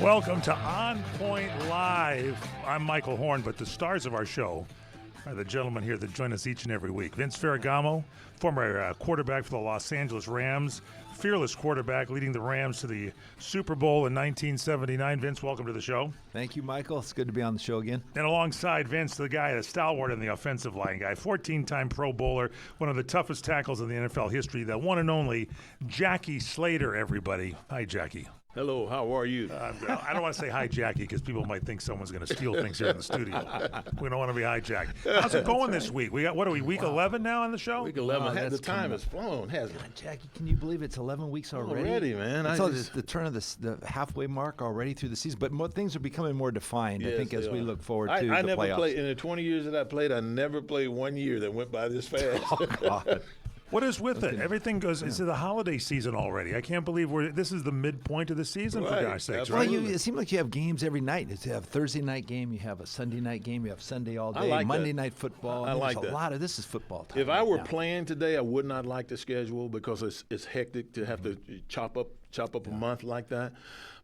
Welcome to OnPoint Live. I'm Michael Horn, but the stars of our show are the gentlemen here that join us each and every week. Vince Ferragamo, former quarterback for the Los Angeles Rams, fearless quarterback leading the Rams to the Super Bowl in 1979. Vince, welcome to the show. Thank you, Michael. It's good to be on the show again. And alongside Vince, the guy, a stalwart in the offensive line guy, 14-time Pro Bowler, one of the toughest tackles in the NFL history, the one and only Jackie Slater, everybody. Hi, Jackie. Hello, how are you? I don't want to say hi, Jackie, because people might think someone's going to steal things here in the studio. We don't want to be hijacked. How's it going this week? We got, what are we, week 11 now on the show? Week 11. The time has flown, hasn't it? Jackie, can you believe it's 11 weeks already? Already, man. It's the turn of the halfway mark already through the season, but things are becoming more defined, Yes, I think, as we look forward to the I never playoffs. played, in the 20 years that I played, I never played 1 year that went by this fast. Oh, God. What is with it? Everything goes. It's the holiday season already. I can't believe this is the midpoint of the season, for Right. God's sakes, Well, right? Absolutely. it seems like you have games every night. You have Thursday night game, you have a Sunday night game, you have Sunday all day, like Monday that. night football. I mean, like there's that. a lot of this is football time. If I right were now. playing today, I would not like the schedule because it's hectic to have to chop up a month like that.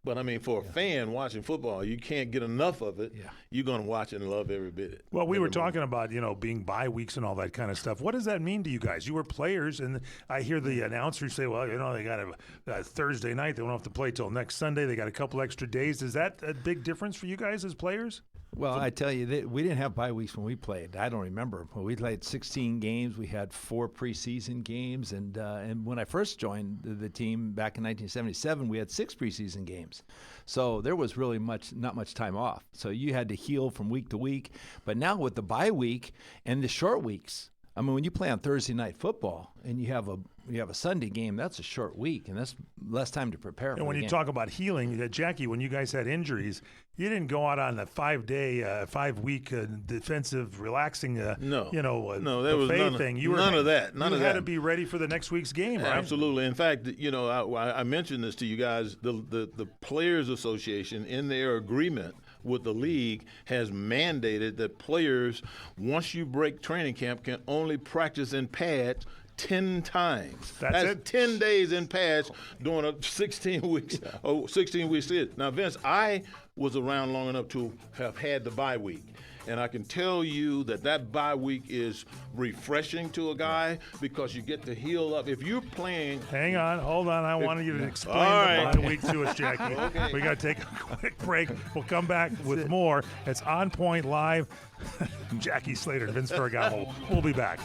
But, I mean, for a fan watching football, you can't get enough of it. Yeah. You're going to watch it and love every bit. Well, we were every moment. talking about, being bye weeks and all that kind of stuff. What does that mean to you guys? You were players, and I hear the announcers say, well, they got a Thursday night. They won't have to play till next Sunday. They got a couple extra days. Is that a big difference for you guys as players? Well, I tell you, we didn't have bye weeks when we played. I don't remember. We played 16 games. We had 4 preseason games, and when I first joined the team back in 1977, we had 6 preseason games. So there was really not much time off. So you had to heal from week to week. But now with the bye week and the short weeks, I mean, when you play on Thursday night football and you have a Sunday game, that's a short week, and that's less time to prepare. And when you talk about healing, Jackie, when you guys had injuries, you didn't go out on a 5-week defensive relaxing, No, there was buffet none of- thing. none of that. None you of had that. to be ready for the next week's game, right? Absolutely. In fact, I mentioned this to you guys. The Players Association, in their agreement with the league, has mandated that players, once you break training camp, can only practice in pads 10 times. That's it? 10 days in pads during a 16 weeks. Oh, 16 weeks. Now, Vince, I was around long enough to have had the bye week. And I can tell you that bye week is refreshing to a guy because you get to heal up. If you're playing. Hang on, hold on. I wanted you to explain All the right. bye week to us, Jackie. Okay. We got to take a quick break. We'll come back with more. It's On Point Live. Jackie Slater and Vince Ferragamo. We'll be back.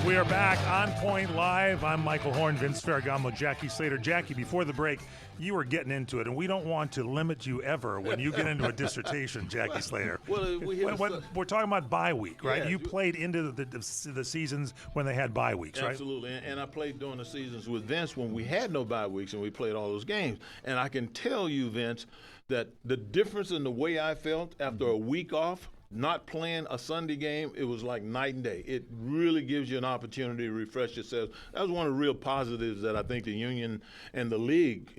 We are back on Point Live. I'm Michael Horn, Vince Ferragamo, Jackie Slater. Jackie, before the break, you were getting into it, and we don't want to limit you ever when you get into a dissertation, Jackie Slater. Well, We're talking about bye week, right? Yeah. You played into the seasons when they had bye weeks, right? Absolutely, and I played during the seasons with Vince when we had no bye weeks and we played all those games. And I can tell you, Vince, that the difference in the way I felt after a week off, not playing a Sunday game, it was like night and day. It really gives you an opportunity to refresh yourself. That was one of the real positives that I think the union and the league,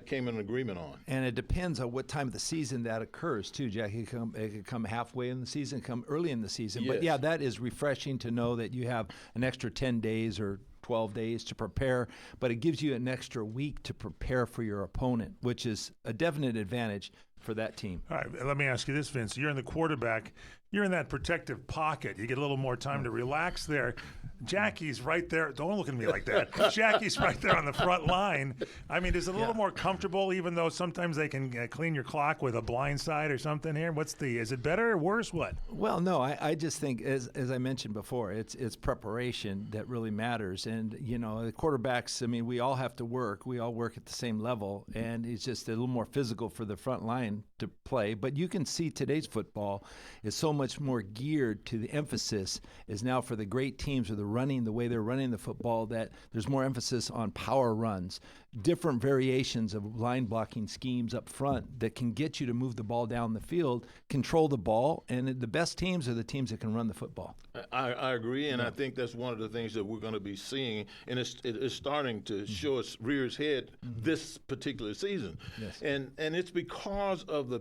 came in agreement on. And it depends on what time of the season that occurs, too, Jack. It could come halfway in the season, come early in the season. Yes. But, yeah, that is refreshing to know that you have an extra 10 days or 12 days to prepare, but it gives you an extra week to prepare for your opponent, which is a definite advantage for that team. All right, let me ask you this, Vince. You're in the quarterback. You're in that protective pocket. You get a little more time to relax there. Jackie's right there. Don't look at me like that. Jackie's right there on the front line. I mean, is it a little more comfortable, even though sometimes they can clean your clock with a blind side or something here? Is it better or worse? What? Well, no, I just think, as I mentioned before, it's preparation that really matters. And, the quarterbacks, I mean, we all have to work. We all work at the same level. And it's just a little more physical for the front line to play. But you can see today's football is so much more geared to the emphasis is now for the great teams or the way they're running the football, that there's more emphasis on power runs, different variations of line blocking schemes up front that can get you to move the ball down the field, control the ball, and the best teams are the teams that can run the football. I agree, and I think that's one of the things that we're going to be seeing, and it's starting to show its rear its head this particular season. Yes. And it's because of the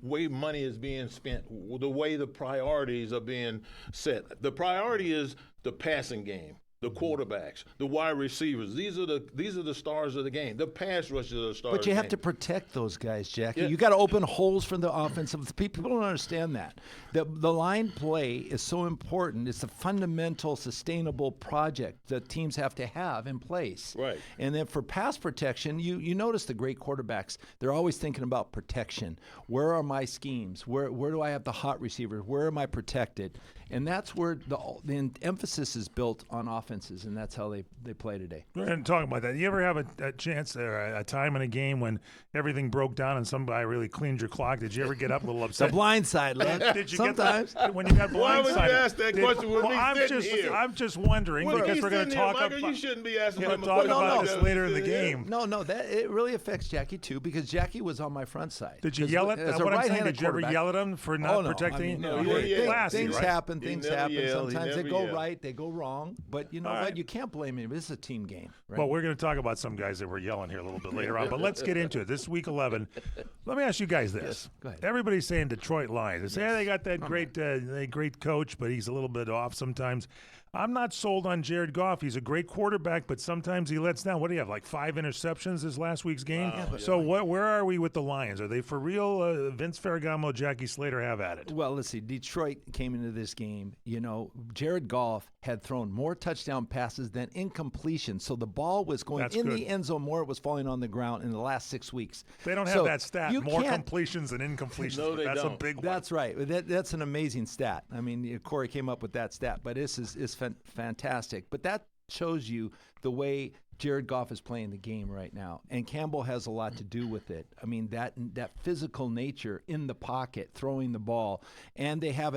way money is being spent, the way the priorities are being set. The priority is the passing game, the quarterbacks, the wide receivers. These are the stars of the game. The pass rushers are the stars. But you of the have game. to protect those guys, Jackie. Yeah. You got to open holes from the offensive. People don't understand that. The line play is so important. It's a fundamental, sustainable project that teams have to have in place. Right. And then for pass protection, you notice the great quarterbacks. They're always thinking about protection. Where are my schemes? Where do I have the hot receivers? Where am I protected? And that's where the emphasis is built on offenses, and that's how they play today. We're going to talk about that. You ever have a chance or a time in a game when everything broke down and somebody really cleaned your clock? Did you ever get up a little The upset? blind side, look. Did you Sometimes. get that when you got Why would you blindsided? ask that question with me sitting here? I'm just wondering Well, because he's we're going to sitting here, talk Michael, about. you shouldn't be asking We're him going to talk a question about like this that. later in the game. No, that it really affects Jackie too, because Jackie was on my front side. Did you 'Cause yell at? as a What I'm saying, right-handed did you ever quarterback- yell at him for not Oh, no. protecting? I mean, No, no, he didn't yell. Classy, things right? happen. He Things never happen. yelled. He Sometimes they never go yelled. right, they go wrong. But you know All what? right. You can't blame him. This is a team game. Right? Well, we're going to talk about some guys that were yelling here a little bit later on, but let's get into it. This is week 11. Let me ask you guys this. Yes, go ahead. Everybody's saying Detroit Lions. They say, yeah, they got that great coach, but he's a little bit off sometimes. I'm not sold on Jared Goff. He's a great quarterback, but sometimes he lets down. What do you have, like 5 interceptions this last week's game? Wow, So where are we with the Lions? Are they for real? Vince Ferragamo, Jackie Slater have at it. Well, let's see. Detroit came into this game. Jared Goff had thrown more touchdown passes than incompletion. So the ball was going That's in good. the end zone more. It was falling on the ground in the last 6 weeks. They don't have So that stat. you More can't- completions than incompletions. No, they That's a don't. big one. That's right. That's an amazing stat. I mean, Corey came up with that stat, but this is fantastic. But that shows you the way Jared Goff is playing the game right now, and Campbell has a lot to do with it. I mean, that physical nature in the pocket, throwing the ball, and they have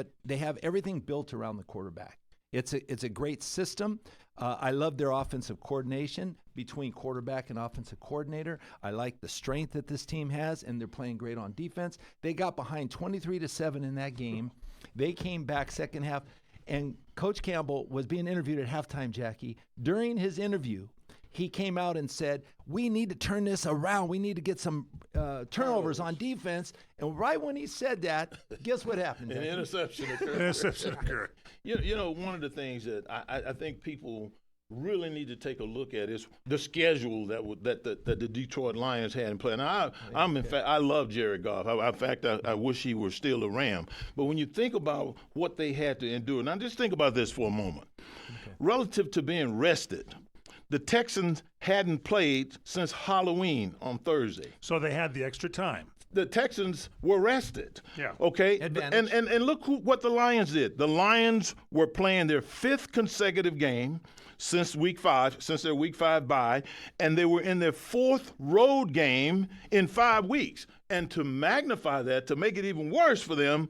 everything built around the quarterback. It's a great system. I love their offensive coordination between quarterback and offensive coordinator. I like the strength that this team has, and they're playing great on defense. They got behind 23-7 in that game. They came back second half, and Coach Campbell was being interviewed at halftime, Jackie. During his interview, he came out and said, we need to turn this around. We need to get some turnovers on defense. And right when he said that, guess what happened? An Jackie? interception occurred. Interception occurred. One of the things that I think people really need to take a look at is the schedule that the Detroit Lions had in play. Now, I love Jared Goff. In fact, I wish he were still a Ram. But when you think about what they had to endure, now just think about this for a moment. Okay. Relative to being rested, the Texans hadn't played since Halloween on Thursday. So they had the extra time. The Texans were rested. Yeah. Okay. Advantage. And look what the Lions did. The Lions were playing their 5th consecutive game since their week 5 bye, and they were in their 4th road game in 5 weeks. And to magnify that, to make it even worse for them,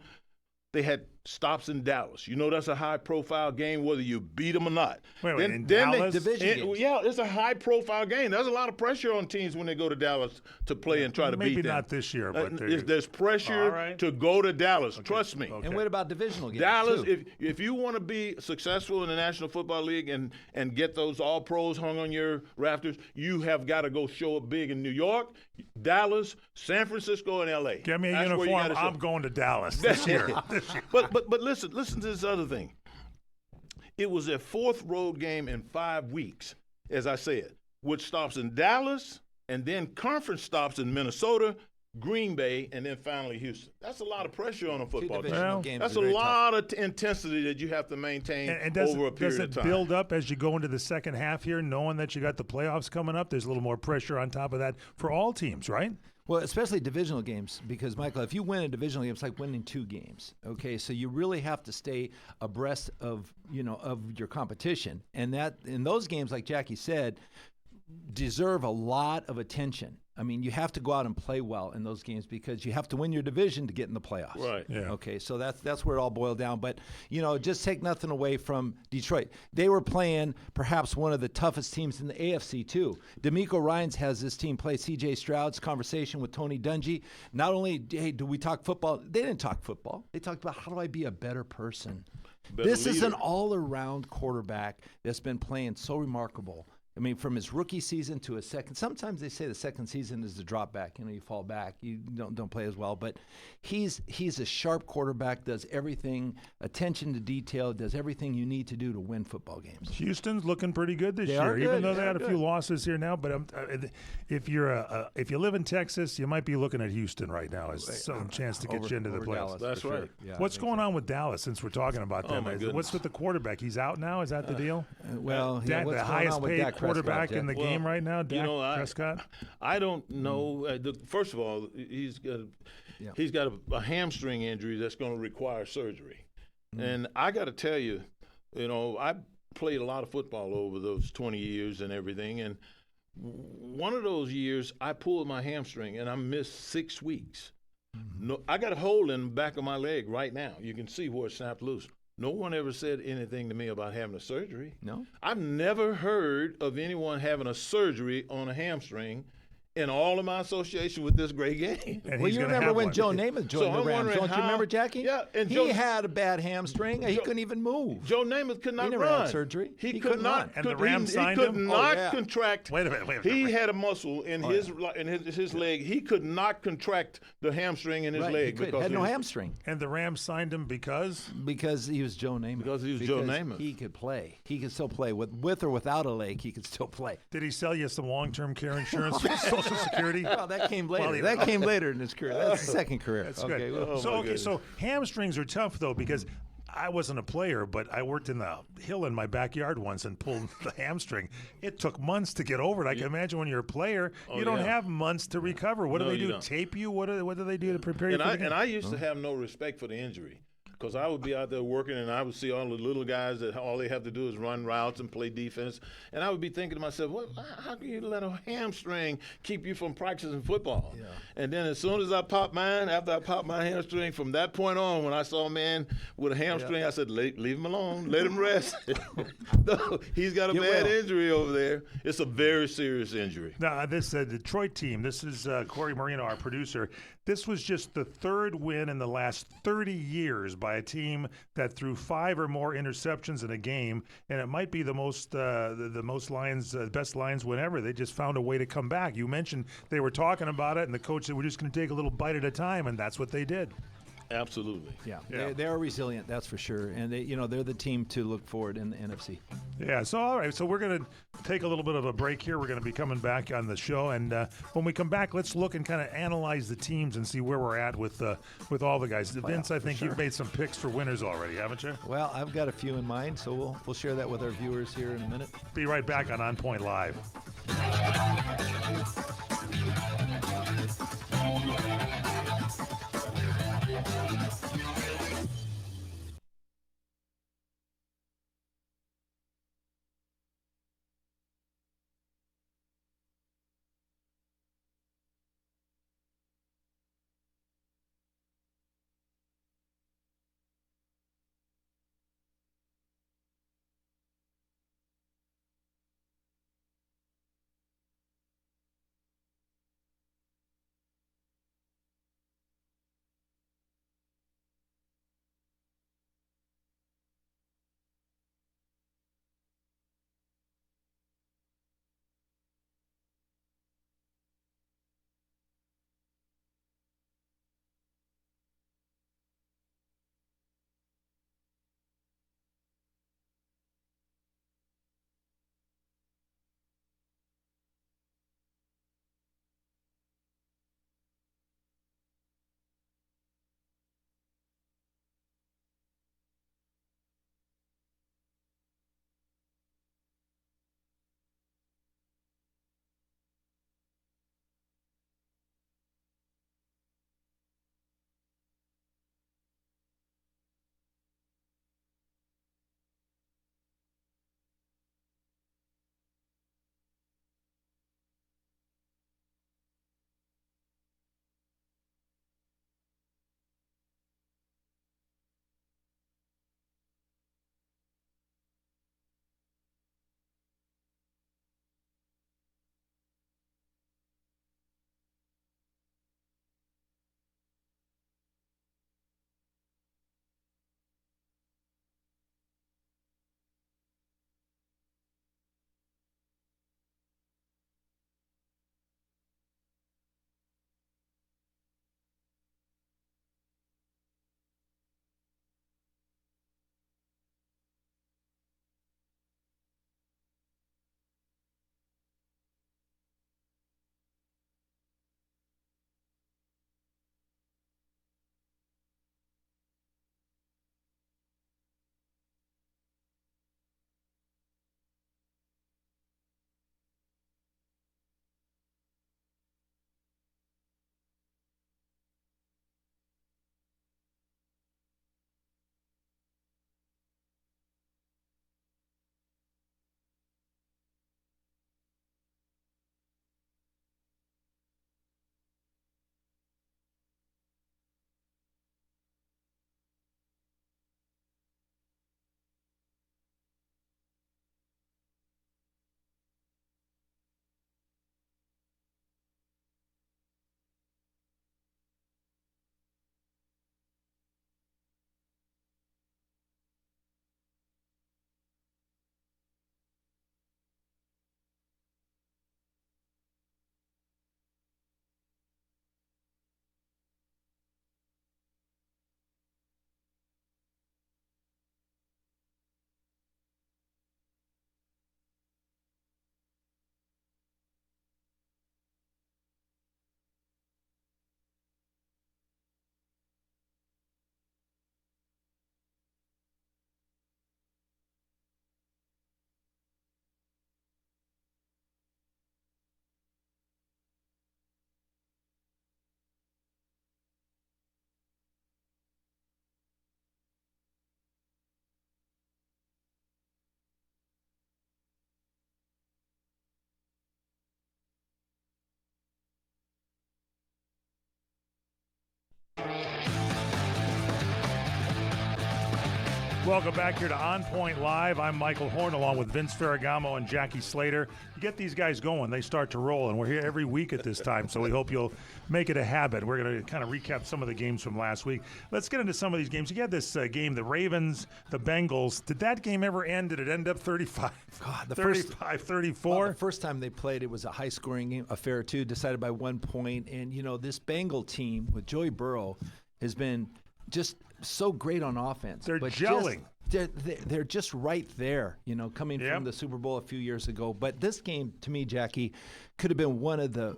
they had stops in Dallas. That's a high-profile game, whether you beat them or not. Wait, in Dallas? Division games. Yeah, it's a high-profile game. There's a lot of pressure on teams when they go to Dallas to play and try to beat them. Maybe not this year, but There's pressure All right. to go to Dallas. Trust me. Okay. And what about divisional games? Dallas, too? if you want to be successful in the National Football League and get those All-Pros hung on your rafters, you have got to go show up big in New York, Dallas, San Francisco, and L.A. Get me a That's where you uniform. gotta show. I'm going to Dallas this year. But listen to this other thing. It was their 4th road game in 5 weeks, as I said, with stops in Dallas and then conference stops in Minnesota Green Bay, and then finally Houston. That's a lot of pressure on a football team. divisional games That's are a very lot of intensity that you have to maintain And over a period of does time. it build up as you go into the second half here, knowing that you got the playoffs coming up? There's a little more pressure on top of that for all teams, right? Well, especially divisional games, because, Michael, if you win a divisional game, it's like winning 2 games. Okay, so you really have to stay abreast of your competition, and that in those games, like Jackie said, deserve a lot of attention. I mean, you have to go out and play well in those games because you have to win your division to get in the playoffs. Right. Yeah. Okay, so that's where it all boiled down. But, just take nothing away from Detroit. They were playing perhaps one of the toughest teams in the AFC, too. D'Amico Ryans has this team play C.J. Stroud's conversation with Tony Dungy. Not only, hey, do we talk football? They didn't talk football. They talked about how do I be a better person. This is an all-around quarterback that's been playing so remarkable. I mean, from his rookie season to his second. Sometimes they say the second season is the drop back. You fall back. You don't play as well. But he's a sharp quarterback. Does everything, attention to detail. Does everything you need to do to win football games. Houston's looking pretty good this They year, are even good. though They they are had a good. few losses here now. But if you live in Texas, you might be looking at Houston right now as some chance to get you into the Over playoffs. Dallas, That's for right. Sure. Yeah, What's I think going on with Dallas since we're talking about them? my goodness. What's with the quarterback? He's out now? Is that the deal? so. Well, yeah, what's The going highest on with paid Dak Prescott, quarterback in the Jeff? game right now, Dak Prescott? I don't know. First of all, he's got a hamstring injury that's going to require surgery. And I got to tell you, I played a lot of football over those 20 years and everything. And one of those years, I pulled my hamstring and I missed 6 weeks. No, I got a hole in the back of my leg right now. You can see where it snapped loose. No one ever said anything to me about having a surgery. No? I've never heard of anyone having a surgery on a hamstring in all of my association with this great game. And Well, he's you gonna remember have when one. Joe Namath joined I'm the Rams? wondering Don't you how- remember, Jackie? Yeah, and he Joe- had a bad hamstring. He couldn't even move. Joe Namath could not never run. had surgery. He He could couldn't not. run. And the could- Rams he signed could him? not yeah. contract. Wait a minute. He had a muscle in his leg. He could not contract the hamstring in his Right, leg he could. because Had no he was- hamstring And the Rams signed him because he was Joe Namath. Because he was Joe Namath. He could play. He could still play with or without a leg. He could still play. did he sell you some long-term care insurance for Social Security? Well, that came later. Well, that came later in his career. That's his second career. That's okay, good. well, So hamstrings are tough though because I wasn't a player, but I worked in the hill in my backyard once and pulled the hamstring. It took months to get over it. I can imagine when you're a player, you don't yeah. have months to recover. What do No, they you do? don't. Tape you? What do they do to prepare you And for the game? I used to have no respect for the injury because I would be out there working and I would see all the little guys that all they have to do is run routes and play defense. And I would be thinking to myself, how can you let a hamstring keep you from practicing football? Yeah. And then as soon as I popped mine, after I popped my hamstring, from that point on, when I saw a man with a hamstring, I said, leave him alone. Let him rest. No, he's got a bad injury over there. It's a very serious injury. Now, this Detroit team, this is Corey Marino, our producer. This was just the third win in the last 30 years by a team that threw 5 or more interceptions in a game, and it might be the most best Lions win ever. They just found a way to come back. You mentioned they were talking about it, and the coach said we're just going to take a little bite at a time, and that's what they did. Absolutely. yeah, Yeah. they are resilient, that's for sure. And they're the team to look forward in the NFC. Yeah, so all right, so we're going to take a little bit of a break here. We're going to be coming back on the show, and when we come back, let's look and kind of analyze the teams and see where we're at with all the guys. Vince, I think you've made some picks for winners already, haven't you? Well, I've got a few in mind, so we'll share that with our viewers here in a minute. Be right back on OnPoint Live. Welcome back here to OnPoint Live. I'm Michael Horn along with Vince Ferragamo and Jackie Slater. You get these guys going, they start to roll, and we're here every week at this time, so we hope you'll make it a habit. We're going to kind of recap some of the games from last week. Let's get into some of these games. You had this game, the Ravens, the Bengals. Did that game ever end? Did it end up 35? God, 35-34? Well, the first time they played, it was a high-scoring game, affair too, decided by 1 point. And, you know, this Bengal team with Joey Burrow has been just so great on offense. They're gelling. They're just right there, you know, coming from the Super Bowl a few years ago. But this game, to me, Jackie, could have been one of the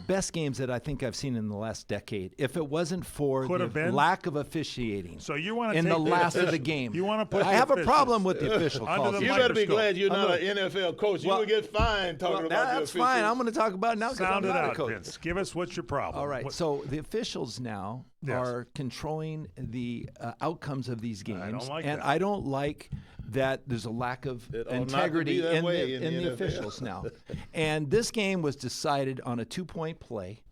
best games that I think I've seen in the last decade, if it wasn't for lack of officiating. So you want to in the last of the game. You want to put? I have a problem with the official calls. You better be glad you're not an NFL coach. You will get fined talking about the officials. That's fine. I'm going to talk about it now because I'm not a coach. Vince. Give us what's your problem. All right. So the officials now are controlling the outcomes of these games. I don't like and that. I don't like that there's a lack of integrity in the officials now. And this game was decided on a 2-point play.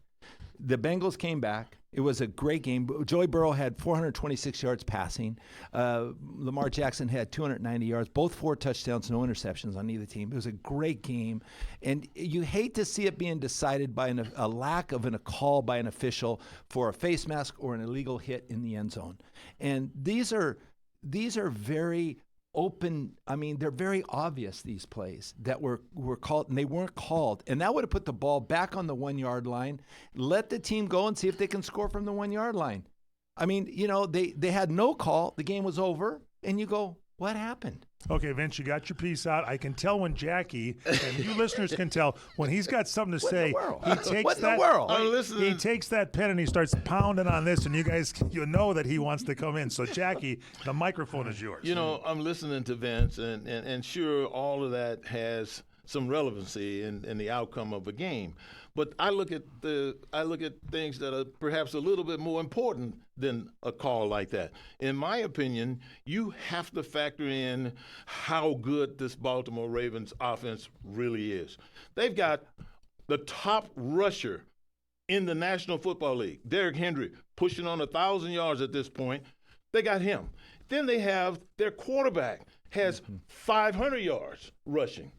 The Bengals came back. It was a great game. Joey Burrow had 426 yards passing. Lamar Jackson had 290 yards, both 4 touchdowns, no interceptions on either team. It was a great game. And you hate to see it being decided by a lack of a call by an official for a face mask or an illegal hit in the end zone. And these are very open. I mean, they're very obvious, these plays that were called, and they weren't called. And that would have put the ball back on the 1-yard line. Let the team go and see if they can score from the 1-yard line. I mean, you know, they had no call. The game was over. And you go, what happened? Okay, Vince, you got your piece out. I can tell when Jackie, and you listeners can tell, when he's got something to say, he takes he takes that pen and he starts pounding on this, and you know that he wants to come in. So, Jackie, the microphone is yours. You know, I'm listening to Vince, and sure, all of that has some relevancy in the outcome of a game. But I look at things that are perhaps a little bit more important than a call like that. In my opinion, you have to factor in how good this Baltimore Ravens offense really is. They've got the top rusher in the National Football League, Derrick Henry, pushing on 1,000 yards at this point. They got him. Then they have their quarterback has 500 yards rushing.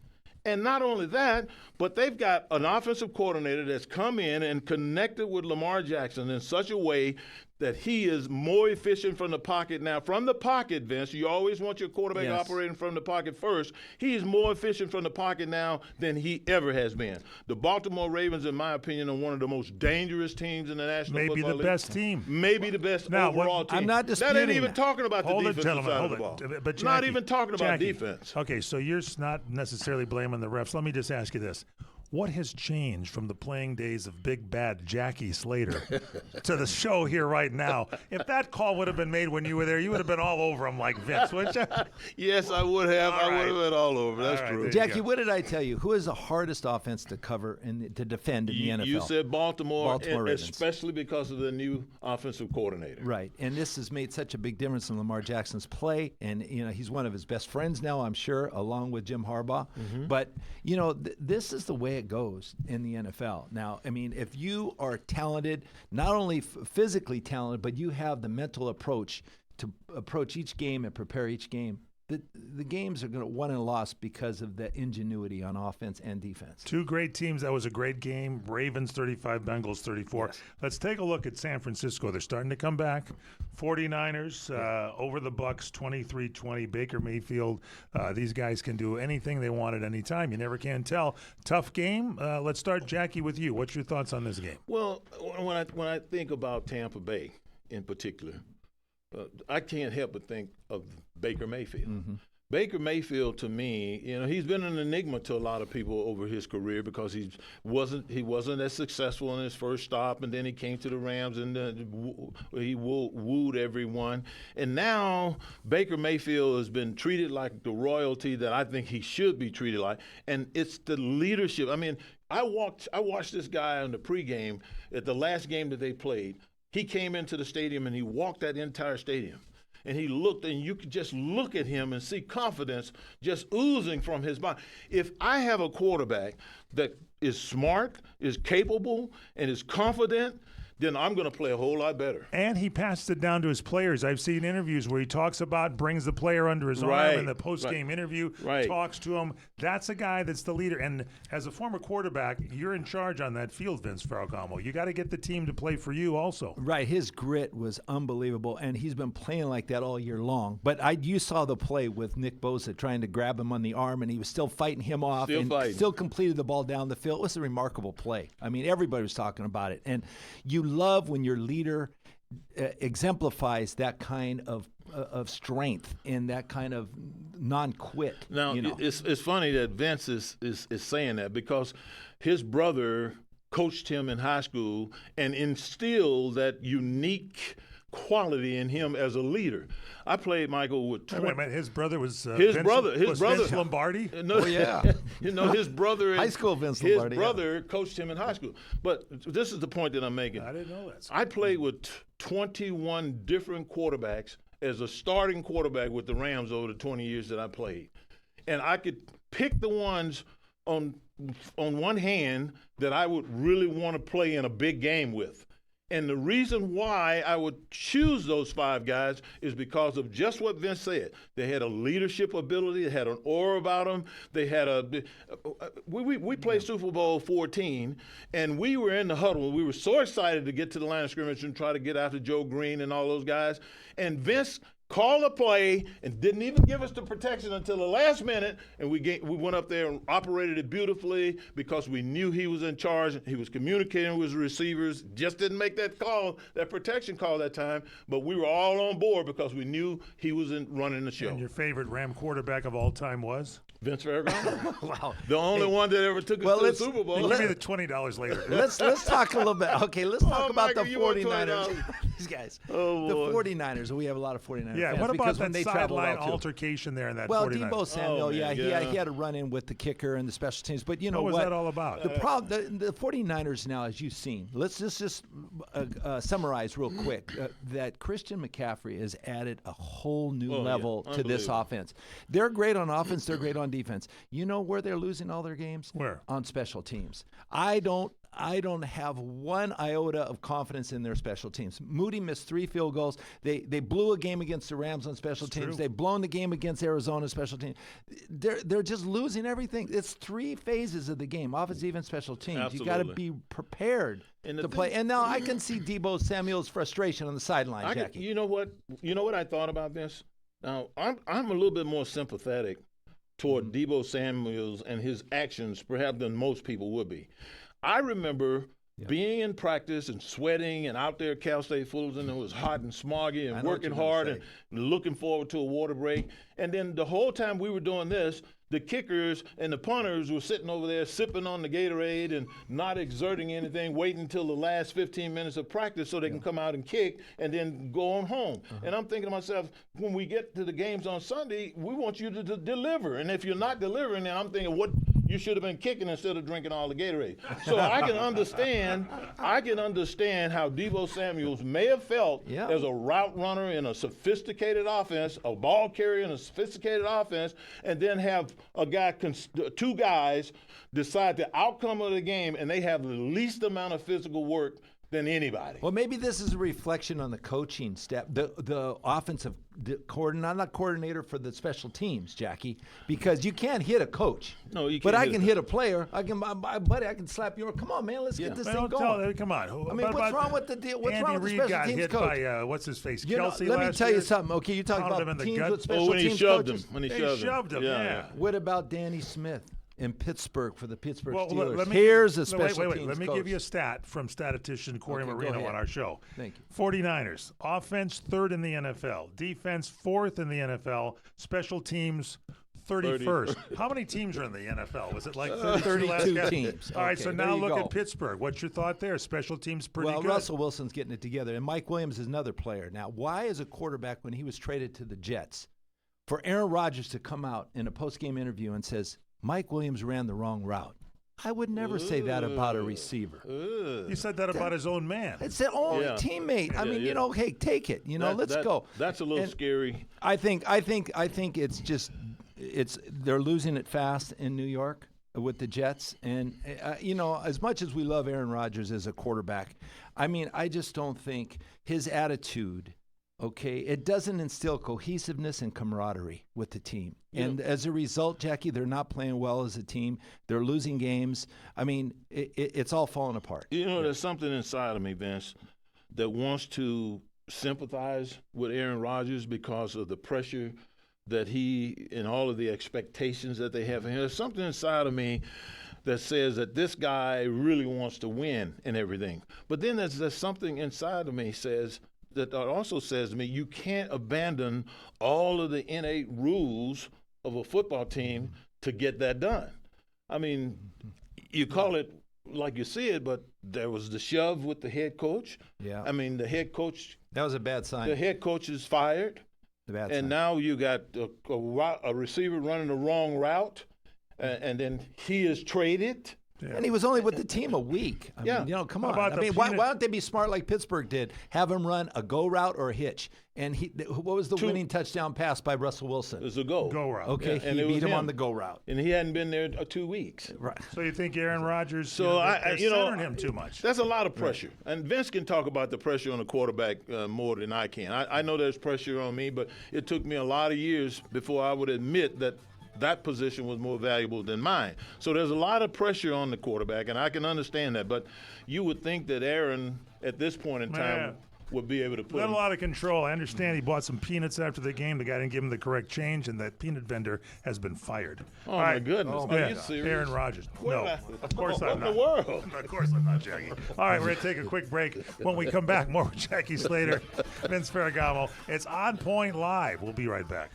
And not only that, but they've got an offensive coordinator that's come in and connected with Lamar Jackson in such a way that he is more efficient from the pocket. Now, from the pocket, Vince, you always want your quarterback operating from the pocket first. He is more efficient from the pocket now than he ever has been. The Baltimore Ravens, in my opinion, are one of the most dangerous teams in the National Football League. Maybe the best team. Maybe the best overall team. I'm not disputing that. Ain't even talking about the defensive side of the ball. But Jackie, not even talking about defense. Okay, so you're not necessarily blaming the refs. Let me just ask you this. What has changed from the playing days of big bad Jackie Slater to the show here right now? If that call would have been made when you were there, you would have been all over him like Vince, wouldn't you? Yes, I would have. I would have been all over. That's true. Jackie, what did I tell you? Who is the hardest offense to cover and to defend in the NFL? You said Baltimore Ravens. Especially because of the new offensive coordinator. Right, and this has made such a big difference in Lamar Jackson's play, and you know he's one of his best friends now, I'm sure, along with Jim Harbaugh. But you know this is the way it goes in the NFL. Now, I mean, if you are talented, not only physically talented, but you have the mental approach to approach each game and prepare each game, the games are going to won and lost because of the ingenuity on offense and defense. Two great teams. That was a great game. Ravens 35, Bengals 34. Yes. Let's take a look at San Francisco. They're starting to come back. 49ers over the Bucs 23-20. Baker Mayfield. These guys can do anything they want at any time. You never can tell. Tough game. Let's start, Jackie, with you. What's your thoughts on this game? Well, when I think about Tampa Bay in particular, I can't help but think of Baker Mayfield. Baker Mayfield, to me, you know, he's been an enigma to a lot of people over his career because he wasn't as successful in his first stop, and then he came to the Rams and he wooed everyone. And now Baker Mayfield has been treated like the royalty that I think he should be treated like, and it's the leadership. I mean, I watched this guy on the pregame at the last game that they played. He came into the stadium and he walked that entire stadium. And he looked, and you could just look at him and see confidence just oozing from his body. If I have a quarterback that is smart, is capable, and is confident, then I'm going to play a whole lot better. And he passed it down to his players. I've seen interviews where he talks about, brings the player under his arm in the post-game interview, talks to him. That's a guy that's the leader. And as a former quarterback, you're in charge on that field, Vince Ferragamo. You got to get the team to play for you also. Right. His grit was unbelievable, and he's been playing like that all year long. But you saw the play with Nick Bosa trying to grab him on the arm, and he was still fighting him off still completed the ball down the field. It was a remarkable play. I mean, everybody was talking about it. And you love when your leader exemplifies that kind of strength and that kind of non-quit. Now, it's funny that Vince is saying that because his brother coached him in high school and instilled that unique quality in him as a leader. I played Michael with wait a minute. His brother was his brother Vince Lombardi. No, his brother high school Vince Lombardi. His brother coached him in high school. But this is the point that I'm making. I didn't know that. I played with 21 different quarterbacks as a starting quarterback with the Rams over the 20 years that I played, and I could pick the ones on one hand that I would really want to play in a big game with. And the reason why I would choose those 5 guys is because of just what Vince said. They had a leadership ability. They had an aura about them. They had we played Super Bowl 14, and we were in the huddle. We were so excited to get to the line of scrimmage and try to get after Joe Green and all those guys. And Vince called a play and didn't even give us the protection until the last minute, and we went up there and operated it beautifully because we knew he was in charge. He was communicating with his receivers, just didn't make that call, that protection call that time, but we were all on board because we knew he was running the show. And your favorite Ram quarterback of all time was? Vince Ferragamo. Wow. The only one that ever took us to the Super Bowl. Give me the $20 later. Let's talk a little bit. Okay, let's talk about the 49ers. These guys. Oh, boy. The 49ers. We have a lot of 49ers Yeah, fans what about that they sideline out altercation there in that 49ers? Well, Deebo Samuel, he had a run-in with the kicker and the special teams. But you know what was that all about? The problem, the 49ers now, as you've seen, let's just summarize real quick that Christian McCaffrey has added a whole new level to this offense. They're great on offense. They're great on defense. You know where they're losing all their games? Where? On special teams. I don't have one iota of confidence in their special teams. Moody missed 3 field goals. They blew a game against the Rams on special teams. True. They've blown the game against Arizona special teams. They're just losing everything. It's 3 phases of the game: offense, defense, special teams. Absolutely. You got to be prepared to play. And now I can see Deebo Samuel's frustration on the sideline, Jackie. You know what I thought about this? Now I'm a little bit more sympathetic toward Deebo Samuels and his actions, perhaps, than most people would be. I remember being in practice and sweating and out there at Cal State Fullerton. It was hot and smoggy and working hard and looking forward to a water break. And then the whole time we were doing this, the kickers and the punters were sitting over there sipping on the Gatorade and not exerting anything, waiting until the last 15 minutes of practice so they can come out and kick and then go on home. And I'm thinking to myself, when we get to the games on Sunday, we want you to deliver. And if you're not delivering, then I'm thinking, what? You should have been kicking instead of drinking all the Gatorade. So I can understand how Deebo Samuels may have felt as a route runner in a sophisticated offense, a ball carrier in a sophisticated offense, and then have two guys decide the outcome of the game, and they have the least amount of physical work than anybody. Well, maybe this is a reflection on the coaching step, the offensive coordinator. I'm not coordinator for the special teams, Jackie, because you can't hit a coach. No, you can't. But I can hit a player. I can slap you. Come on, man, let's get this thing going. Come on. I mean, what's wrong with the deal? What's wrong with the Andy special Reid got teams hit coach? by what's his face, You know, Kelsey. let me last tell year. you something. Okay, you talk Pounded him about in the teams gut. with special when he teams shoved coaches. him. When he shoved him. Yeah. What about Danny Smith in Pittsburgh for the Pittsburgh Well, Steelers? let Here's a wait, special wait. teams Let me coach. give you a stat from statistician Corey Okay, go Marino ahead. on our show. Thank you. 49ers, offense 3rd in the NFL, defense 4th in the NFL, special teams 31st. How many teams are in the NFL? Was it like 32 teams. All right, Okay, so there now you look go. at Pittsburgh. What's your thought there? Special teams pretty Well, good. Russell Wilson's getting it together, and Mike Williams is another player. Now, why is a quarterback, when he was traded to the Jets, for Aaron Rodgers to come out in a post-game interview and says, Mike Williams ran the wrong route? I would never say that about a receiver. You said that about his own man. It's their only teammate. I mean, you know, hey, take it. You know, let's go. That's a little scary. I think it's just they're losing it fast in New York. with the Jets. And, as much as we love Aaron Rodgers as a quarterback, I mean, I just don't think his attitude, it doesn't instill cohesiveness and camaraderie with the team. And as a result, Jackie, they're not playing well as a team. They're losing games. I mean, it's all falling apart. There's something inside of me, Vince, that wants to sympathize with Aaron Rodgers because of the pressure that he and all of the expectations that they have. And there's something inside of me that says that this guy really wants to win and everything. But then there's something inside of me that also says to me, you can't abandon all of the innate rules of a football team to get that done. I mean, you call it like you see it, but there was the shove with the head coach. Yeah. I mean, the head coach. That was a bad sign. The head coach is fired. And now you got a receiver running the wrong route, and then he is traded. Yeah. And he was only with the team a week. I mean, come on. I mean, why don't they be smart like Pittsburgh did? Have him run a go route or a hitch. And what was the winning touchdown pass by Russell Wilson? It was a go route. Okay, yeah. He beat him on the go route. And he hadn't been there 2 weeks. Right. So you think Aaron Rodgers? They're centering him too much. That's a lot of pressure. Right. And Vince can talk about the pressure on the quarterback more than I can. I know there's pressure on me, but it took me a lot of years before I would admit that position was more valuable than mine. So there's a lot of pressure on the quarterback, and I can understand that. But you would think that Aaron, at this point in time, would be able to put a lot of control. I understand he bought some peanuts after the game. The guy didn't give him the correct change, and that peanut vendor has been fired. Oh, my goodness. Are you serious? Aaron Rodgers. No, of course I'm not. In the world? Of course I'm not, Jackie. All right, we're going to take a quick break. When we come back, more with Jackie Slater, Vince Ferragamo. It's On Point Live. We'll be right back.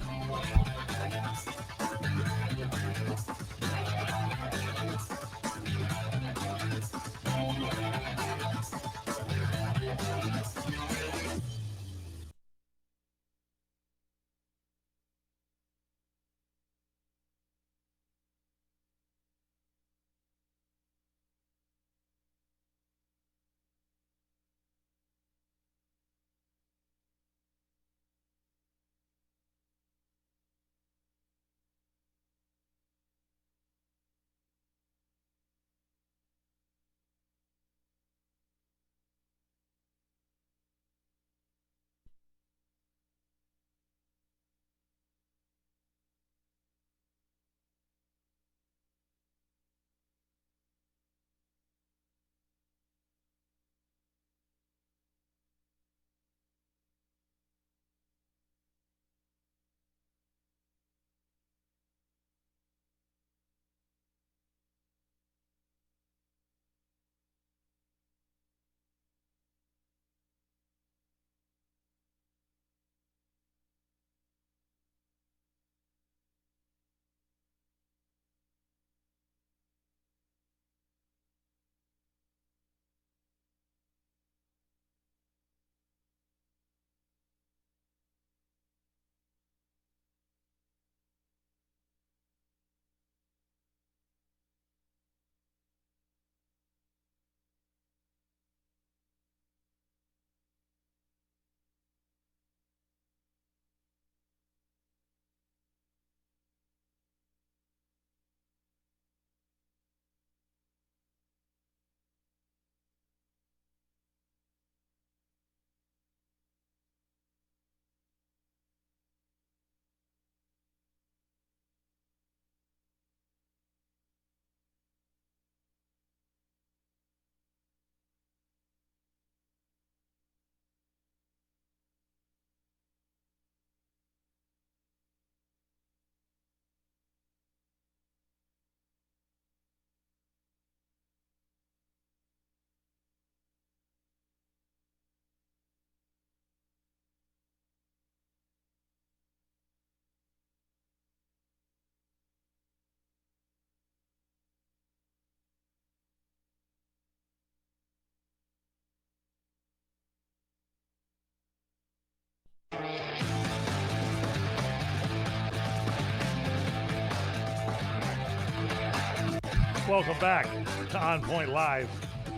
Welcome back to On Point Live.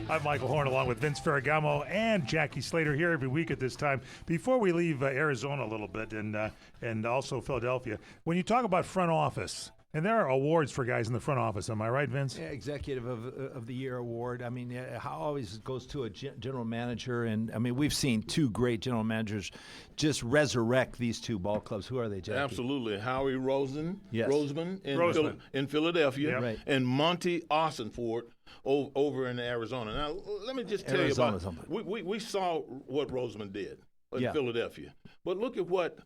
I'm Michael Horn along with Vince Ferragamo and Jackie Slater here every week at this time. Before we leave Arizona a little bit and also Philadelphia, when you talk about front office And there are awards for guys in the front office. Am I right, Vince? Yeah, Executive of the Year award. I mean, how always goes to a general manager, and I mean, we've seen two great general managers just resurrect these two ball clubs. Who are they, Jackie? Absolutely. Howie Roseman Roseman. in Philadelphia, Yep. Right. and Monty Ossenfort over in Arizona. Now, let me just tell Arizona's you about something. we saw what Roseman did in Yeah. Philadelphia, but look at what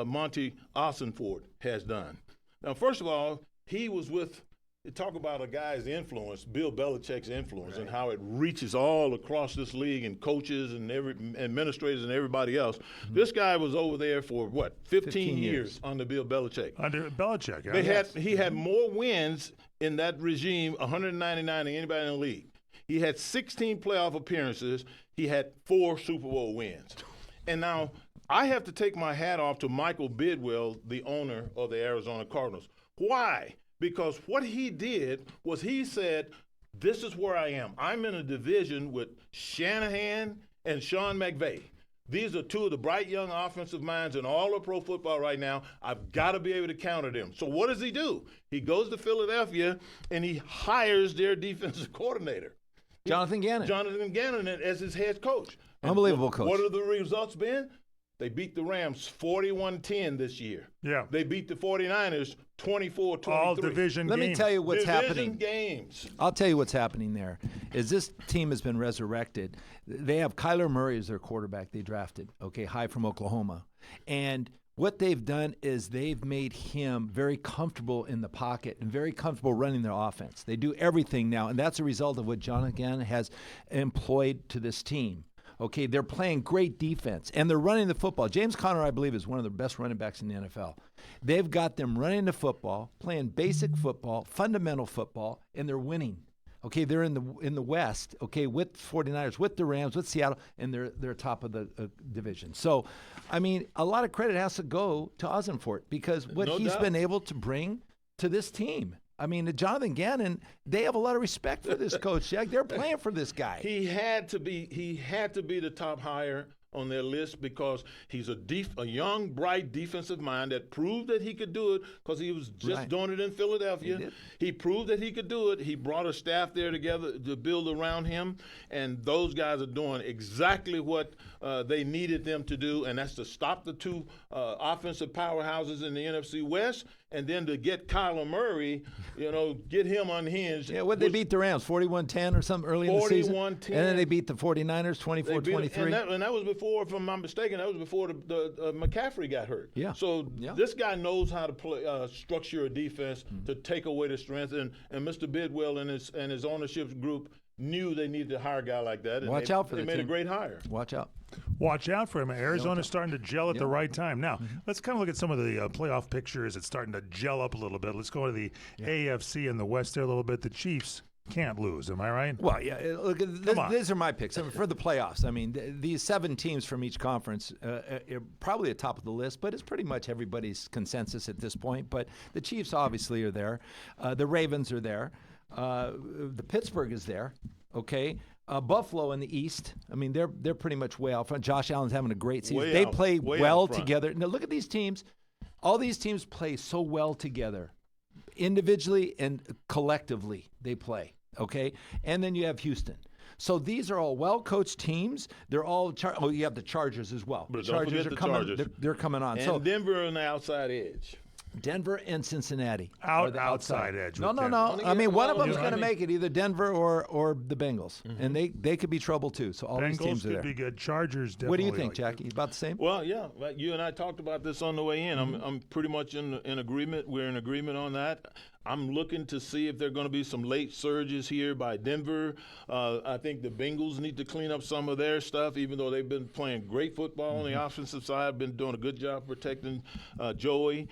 Monty Ossenfort has done. Now, first of all, he was with. Talk about a guy's influence, Bill Belichick's influence, and how it reaches all across this league, and coaches and administrators and everybody else. Mm-hmm. This guy was over there for what, 15 years under Bill Belichick. Under Belichick. Yeah. He had more wins in that regime, 199 than anybody in the league. He had 16 playoff appearances. He had 4 Super Bowl wins. And now I have to take my hat off to Michael Bidwell, the owner of the Arizona Cardinals. Why? Because what he did was he said, this is where I am. I'm in a division with Shanahan and Sean McVay. These are two of the bright young offensive minds in all of pro football right now. I've got to be able to counter them. So what does he do? He goes to Philadelphia and he hires their defensive coordinator. Jonathan Gannon as his head coach. And Unbelievable coach. What are the results been? They beat the Rams 41-10 this year. Yeah. They beat the 49ers 24-23. All division Let games. me tell you what's happening. Games. I'll tell you what's happening there is this team has been resurrected. They have Kyler Murray as their quarterback they drafted, high from Oklahoma. And what they've done is they've made him very comfortable in the pocket and very comfortable running their offense. They do everything now, and that's a result of what Jonathan Gannon has employed to this team. Okay, they're playing great defense, and they're running the football. James Conner, I believe, is one of the best running backs in the NFL. They've got them running the football, playing basic football, fundamental football, and they're winning. Okay, they're in the West, with 49ers, with the Rams, with Seattle, and they're top of the division. So, I mean, a lot of credit has to go to Ossenfort because what he's been able to bring to this team. I mean, Jonathan Gannon, they have a lot of respect for this coach, Jack. They're playing for this guy. He had to be the top hire on their list because he's a young, bright defensive mind that proved that he could do it because he was just doing it in Philadelphia. He proved that he could do it. He brought a staff there together to build around him, and those guys are doing exactly what they needed them to do, and that's to stop the two offensive powerhouses in the NFC West, and then to get Kyler Murray, get him unhinged. Yeah, they beat the Rams 41-10 or something early in the season? 41-10. And then they beat the 49ers 24-23. And that was before, if I'm not mistaken, that was before the McCaffrey got hurt. Yeah. So this guy knows how to play, structure a defense to take away the strength. And Mr. Bidwell and his ownership group knew they needed to hire a guy like that. And Watch out for they the made team. a great hire. Watch out. Watch out for him. Arizona's starting to gel at the right time. Now, let's kind of look at some of the playoff pictures. It's starting to gel up a little bit. Let's go to the AFC and the West there a little bit. The Chiefs can't lose. Am I right? Well, yeah. Look, these are my picks. I mean, for the playoffs. I mean, these 7 teams from each conference are probably at the top of the list, but it's pretty much everybody's consensus at this point. But the Chiefs obviously are there. The Ravens are there. The Pittsburgh is there. Okay. Buffalo in the East. I mean, they're pretty much way out front. Josh Allen's having a great season. They play well together. Now look at these teams. All these teams play so well together, individually and collectively. They play. Okay, and then you have Houston. So these are all well-coached teams. They're all you have the Chargers as well. But the Chargers don't are forget coming. the Chargers. They're coming on. And so Denver on the outside edge. Denver and Cincinnati. Outside edge. No. I mean, one of them's going to make it, either Denver or the Bengals, and they could be trouble too. So all these teams are there. Bengals could be good. Chargers definitely. What do you think, Jackie? About the same? Well, yeah. Like you and I talked about this on the way in. I'm pretty much in agreement. We're in agreement on that. I'm looking to see if there are going to be some late surges here by Denver. I think the Bengals need to clean up some of their stuff, even though they've been playing great football on the offensive side, been doing a good job protecting Joey.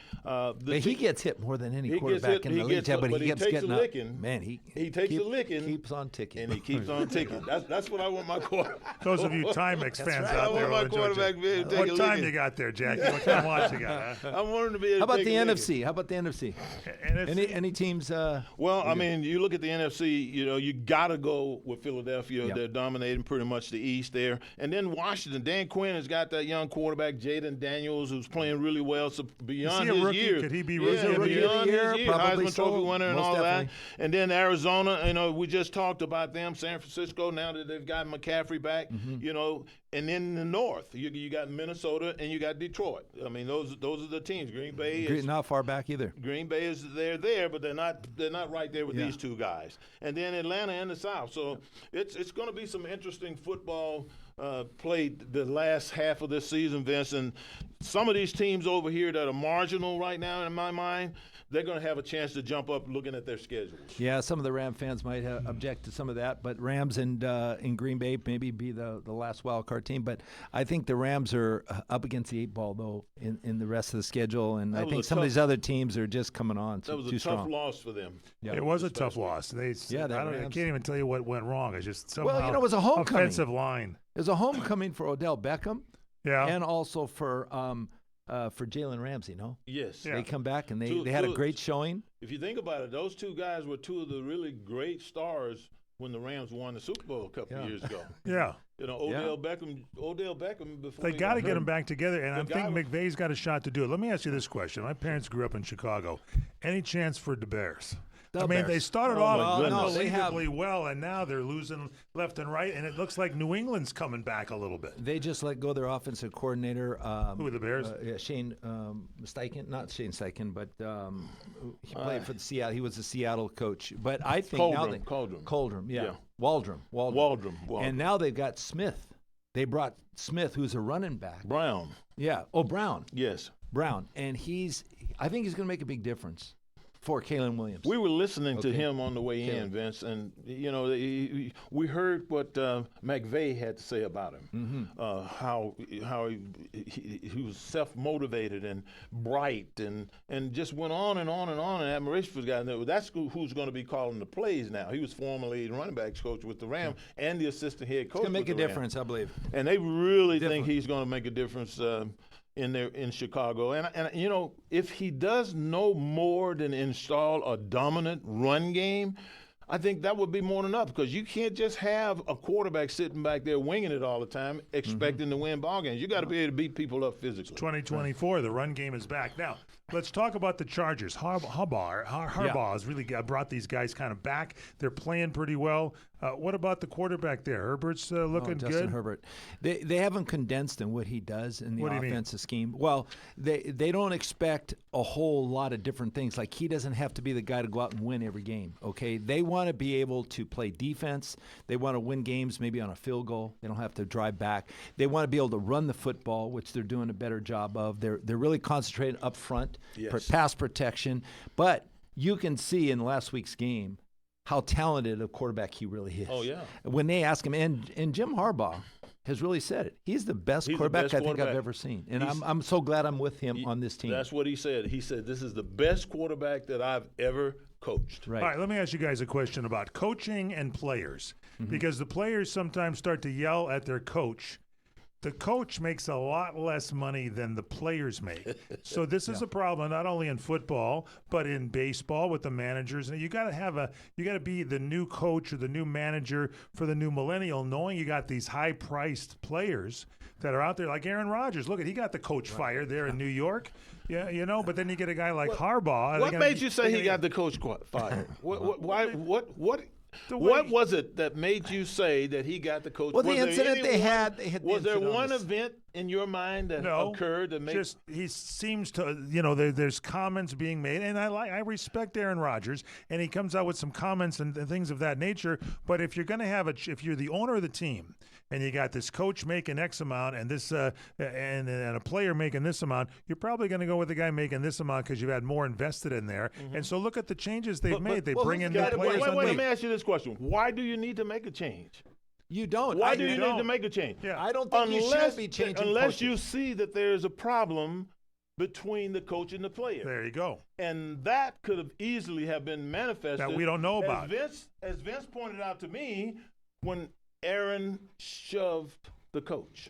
He gets hit more than any quarterback in the league, but he keeps getting up. Licking. Man, he takes a licking. Keeps on ticking. And he keeps on ticking. That's what I want my quarterback. Those of you Timex fans I out there, want my quarterback to be able to take what a time licking. you got there, Jackie? What time watch you got? Huh? I want him to be able How to about take the a NFC? How about the NFC? NFC. any teams? Well, I mean, you look at the NFC, you got to go with Philadelphia. Yep. They're dominating pretty much the East there. And then Washington, Dan Quinn has got that young quarterback, Jaden Daniels, who's playing really well. So beyond Is he a his rookie? years. Could he be Yeah, rookie beyond his years. Probably Heisman so. Trophy winner and Most all definitely. that. And then Arizona, we just talked about them. San Francisco, now that they've got McCaffrey back, and then in the North, you got Minnesota and you got Detroit. I mean, those are the teams. Green Bay is Not far back either. Green Bay is they're there, but they're not right there with Yeah. these two guys. And then Atlanta and the South. So it's going to be some interesting football played the last half of this season, Vince. And some of these teams over here that are marginal right now, in my mind, they're going to have a chance to jump up looking at their schedules. Yeah, some of the Ram fans might object to some of that, but Rams and in Green Bay maybe be the last wild card team. But I think the Rams are up against the 8 ball though in the rest of the schedule, and I think some of these other teams are just coming on. That was too a tough strong. loss for them. Yeah. It was a tough loss. I can't even tell you what went wrong. It's just somehow it was a homecoming. offensive line. It was a homecoming for Odell Beckham, Yeah. and also for Jalen Ramsey. No, Yes. Yeah. they come back and Two- they had a two- great showing. If you think about it, those two guys were two of the really great stars when the Rams won the Super Bowl a couple of years ago. Yeah. Odell Beckham before They he got to got get hurt. them back together, and The I guy think McVay's got a shot to do it. Let me ask you this question. My parents grew up in Chicago. Any chance for the Bears? The They Bears. started Oh, off my goodness. No, they have- unbelievably well, and now they're losing left and right, and it looks like New England's coming back a little bit. They just let go of their offensive coordinator. Who are the Bears? Shane Steichen, not Shane Steichen, but he played for the Seattle. He was the Seattle coach. But I think now Coldrum. yeah. Yeah. Waldrum. Waldrum. And now they've got Smith. They brought Smith, who's a running back. Brown. Yeah. Oh, Brown. Yes. Brown. And I think he's going to make a big difference for Kalen Williams. We were listening to Okay. him on the way in, Vince, and we heard what McVay had to say about him. How he was self-motivated and bright, and just went on and on and on. And admiration for the guy. And that's who's going to be calling the plays now. He was formerly the running backs coach with the Rams and the assistant head coach. It's going to make a with the Rams. difference, I believe. And they really think he's going to make a difference in Chicago. And if he does no more than install a dominant run game, I think that would be more than enough, because you can't just have a quarterback sitting back there winging it all the time, expecting to win ball games. You got to be able to beat people up physically. 2024, the run game is back. Now, let's talk about the Chargers. Harbaugh has really brought these guys kind of back. They're playing pretty well. What about the quarterback there? Herbert's looking Justin good. Herbert. They haven't condensed in what he does in the What do you mean? offensive scheme. Well, they don't expect a whole lot of different things. Like, he doesn't have to be the guy to go out and win every game. Okay, they want to be able to play defense. They want to win games maybe on a field goal. They don't have to drive back. They want to be able to run the football, which they're doing a better job of. They're really concentrating up front, Yes. pass protection. But you can see in last week's game how talented a quarterback he really is. Oh, yeah. When they ask him, and Jim Harbaugh has really said it. He's the best He's the quarterback best I think I've quarterback. ever seen. And He's- I'm so glad I'm with him on this team. That's what he said. He said, "This is the best quarterback that I've ever coached." Right. All right, let me ask you guys a question about coaching and players, Mm-hmm. because the players sometimes start to yell at their coach. The coach makes a lot less money than the players make. So this is a problem not only in football but in baseball with the managers. And you got to be the new coach or the new manager for the new millennial, knowing you got these high-priced players that are out there like Aaron Rodgers. Look, he got the coach fired there in New York. Yeah, but then you get a guy like Harbaugh. What made you say he got the coach fired? What was it that made you say that he got the coach? Well, the Was there incident they anyone- had the Was there incident on one this. event in your mind that No, occurred that made? just he seems to, there's comments being made, and I respect Aaron Rodgers, and he comes out with some comments and things of that nature. But if you're going to have if you're the owner of the team, and you got this coach making X amount, and this and a player making this amount, you're probably going to go with the guy making this amount because you've had more invested in there. And so look at the changes they've made. They bring in new players. Wait, on let the- me ask you this question: why do you need to make a change? You don't. Why I do you don't. need to make a change? Yeah. I don't think you should be changing unless you coaches. see that there's a problem between the coach and the player. There you go. And that could have easily have been manifested That we don't know about. As Vince pointed out to me, when Aaron shoved the coach,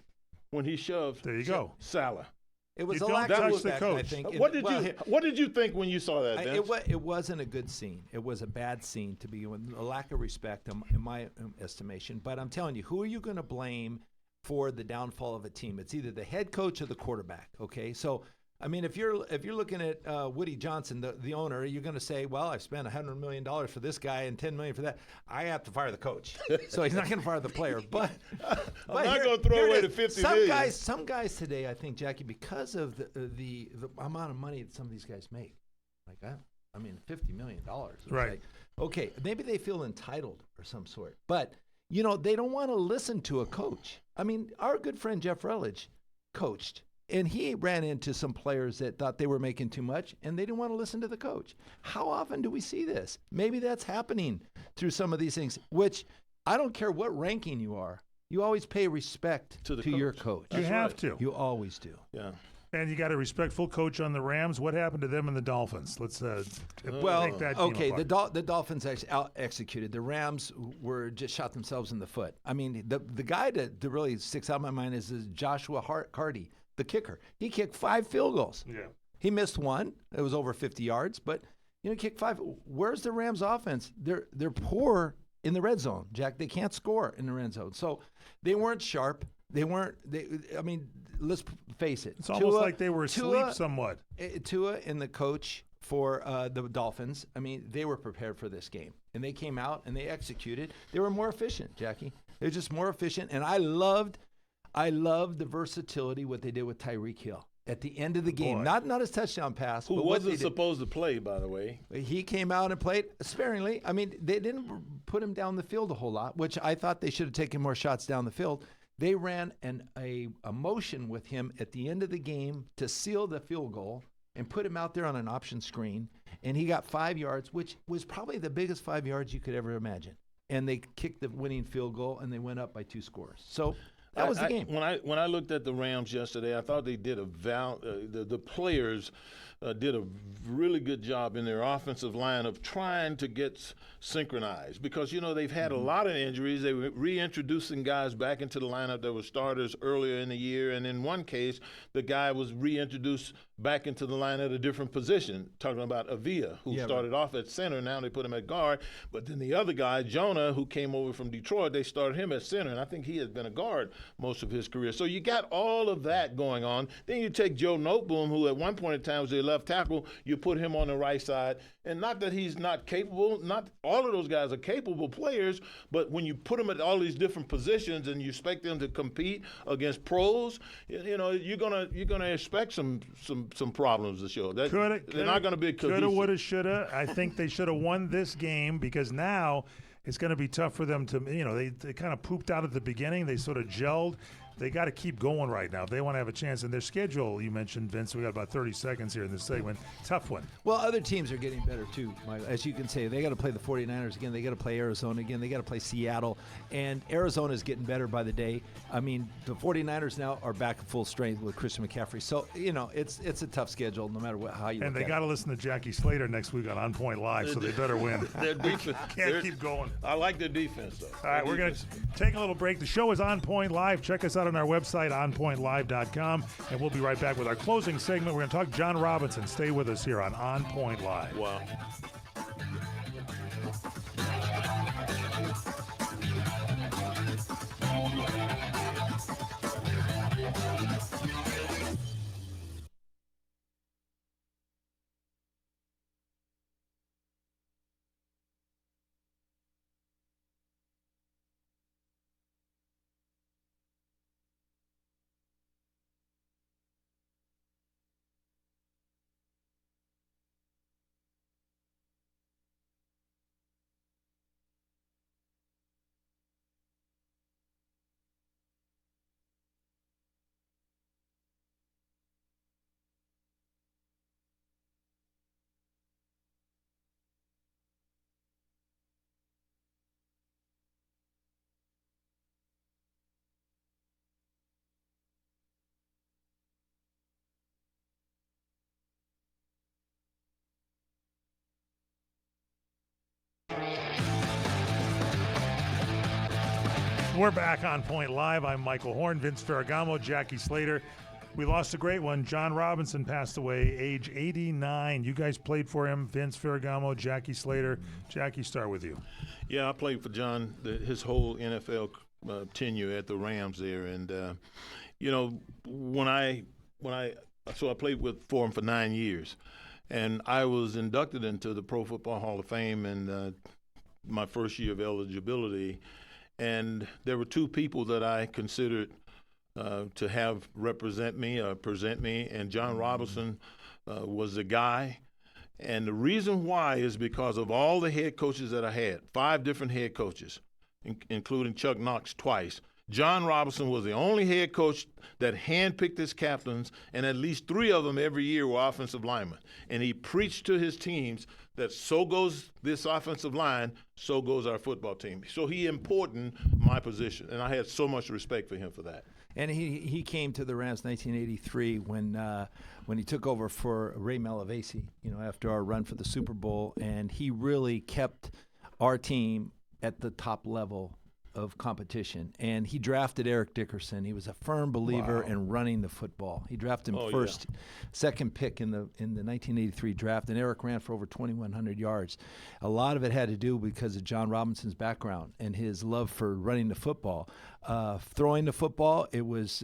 when he shoved There you go. Salah. It was You a don't lack of touch the respect, coach. I think. What did you think when you saw that, Vince? It wasn't a good scene. It was a bad scene to begin with. A lack of respect, in my estimation. But I'm telling you, who are you going to blame for the downfall of a team? It's either the head coach or the quarterback. Okay, so I mean, if you're looking at Woody Johnson, the owner, you're going to say, well, I spent $100 million for this guy and $10 million for that. I have to fire the coach, so he's not going to fire the player. But I'm not going to throw away the $50 million. Some guys today, I think, Jackie, because of the amount of money that some of these guys make, like that. I mean, $50 million. Right. Like, okay, maybe they feel entitled or some sort, but they don't want to listen to a coach. I mean, our good friend Jeff Rutledge coached. And he ran into some players that thought they were making too much, and they didn't want to listen to the coach. How often do we see this? Maybe that's happening through some of these things, which I don't care what ranking you are. You always pay respect to your coach. You have to. You always do. Yeah. And you got a respectful coach on the Rams. What happened to them and the Dolphins? Let's take that team okay. apart. The Dolphins out-executed. The Rams were just shot themselves in the foot. I mean, the guy that really sticks out in my mind is Joshua Hardy, the kicker. He kicked 5 field goals. Yeah. He missed one. It was over 50 yards, but he kicked 5. Where's the Rams offense? They're poor in the red zone, Jack. They can't score in the red zone. So they weren't sharp. I mean, let's face it. It's almost like they were asleep somewhat. Tua and the coach for the Dolphins, I mean, they were prepared for this game. And they came out and they executed. They were more efficient, Jackie. They were just more efficient. And I loved the versatility, what they did with Tyreek Hill at the end of the game. Not his touchdown pass. Who wasn't supposed to play, by the way. He came out and played sparingly. I mean, they didn't put him down the field a whole lot, which I thought they should have taken more shots down the field. They ran a motion with him at the end of the game to seal the field goal and put him out there on an option screen. And he got 5 yards, which was probably the biggest 5 yards you could ever imagine. And they kicked the winning field goal, and they went up by 2 scores. So that was the game. When I looked at the Rams yesterday, I thought they did the players did a really good job in their offensive line of trying to get synchronized because, they've had a lot of injuries. They were reintroducing guys back into the lineup that were starters earlier in the year. And in one case, the guy was reintroduced back into the line at a different position, talking about Avila, who started off at center. Now they put him at guard. But then the other guy, Jonah, who came over from Detroit, they started him at center. And I think he has been a guard most of his career. So you got all of that going on. Then you take Joe Noteboom, who at one point in time was their left tackle. You put him on the right side. And not that he's not capable. Not all of those guys are capable players. But when you put them at all these different positions and you expect them to compete against pros, you're gonna expect some problems this year. They're not going to be cohesive. Coulda, woulda, shoulda. I think they should have won this game because now it's going to be tough for them to, they kind of pooped out at the beginning. They sort of gelled. They got to keep going right now if they want to have a chance. And their schedule, you mentioned, Vince, we got about 30 seconds here in this segment. Tough one. Well, other teams are getting better too, Mike. As you can say, they got to play the 49ers again. They got to play Arizona again. They got to play Seattle. And Arizona's getting better by the day. I mean, the 49ers now are back at full strength with Christian McCaffrey. So, it's a tough schedule no matter how you look at it. And they got to listen to Jackie Slater next week on OnPoint Live, so they better win. Their defense. Can't keep going. I like their defense, though. All right, we're going to take a little break. The show is OnPoint Live. Check us out on our website, onpointlive.com, and we'll be right back with our closing segment. We're going to talk John Robinson. Stay with us here on OnPoint Live. Wow. We're back on Point Live. I'm Michael Horn, Vince Ferragamo, Jackie Slater. We lost a great one. John Robinson passed away, age 89. You guys played for him, Vince Ferragamo, Jackie Slater. Jackie, start with you. Yeah, I played for John his whole NFL tenure at the Rams there, and I played for him for 9 years, and I was inducted into the Pro Football Hall of Fame in my first year of eligibility, and there were two people that I considered to have represent me or present me, and John Robinson was the guy. And the reason why is because of all the head coaches that I had, 5 different head coaches, including Chuck Knox twice. John Robinson was the only head coach that handpicked his captains, and at least 3 of them every year were offensive linemen. And he preached to his teams that so goes this offensive line, so goes our football team. So he important my position, and I had so much respect for him for that. And he came to the Rams 1983 when he took over for Ray Malavasi, after our run for the Super Bowl, and he really kept our team at the top level of competition. And he drafted Eric Dickerson. He was a firm believer in running the football. He drafted him first, second pick in the 1983 draft, and Eric ran for over 2,100 yards. A lot of it had to do because of John Robinson's background and his love for running the football. Throwing the football, it was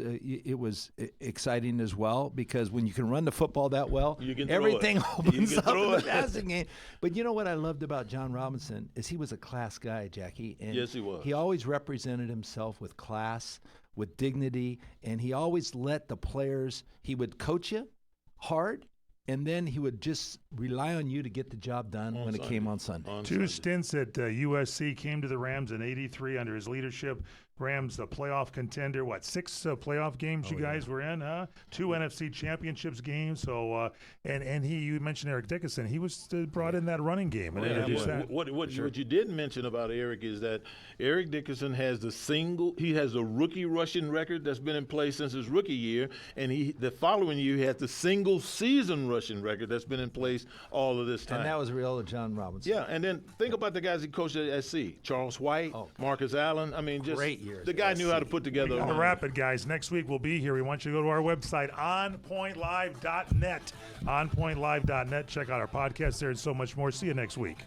exciting as well, because when you can run the football that well, everything opens up in the passing game. But you know what I loved about John Robinson is he was a class guy, Jackie. And yes, he was. He always represented himself with class, with dignity, and he always let the players, he would coach you hard, and then he would just rely on you to get the job done when it came on Sunday. Two stints at USC, came to the Rams in '83 under his leadership. Rams, a playoff contender. 6 playoff games you guys were in, huh? 2 NFC championships games. So, and you mentioned Eric Dickerson. He was brought in that running game and introduced that. What you didn't mention about Eric is that Eric Dickerson has the rookie rushing record that's been in place since his rookie year, and the following year he had the single season rushing record that's been in place all of this time. And that was real John Robinson. Yeah, and then think about the guys he coached at SC. Charles White, Marcus Allen. I mean, just great years. The guy knew how to put together. We got to wrap it, guys. Next week we'll be here. We want you to go to our website, onpointlive.net. Onpointlive.net. Check out our podcast there and so much more. See you next week.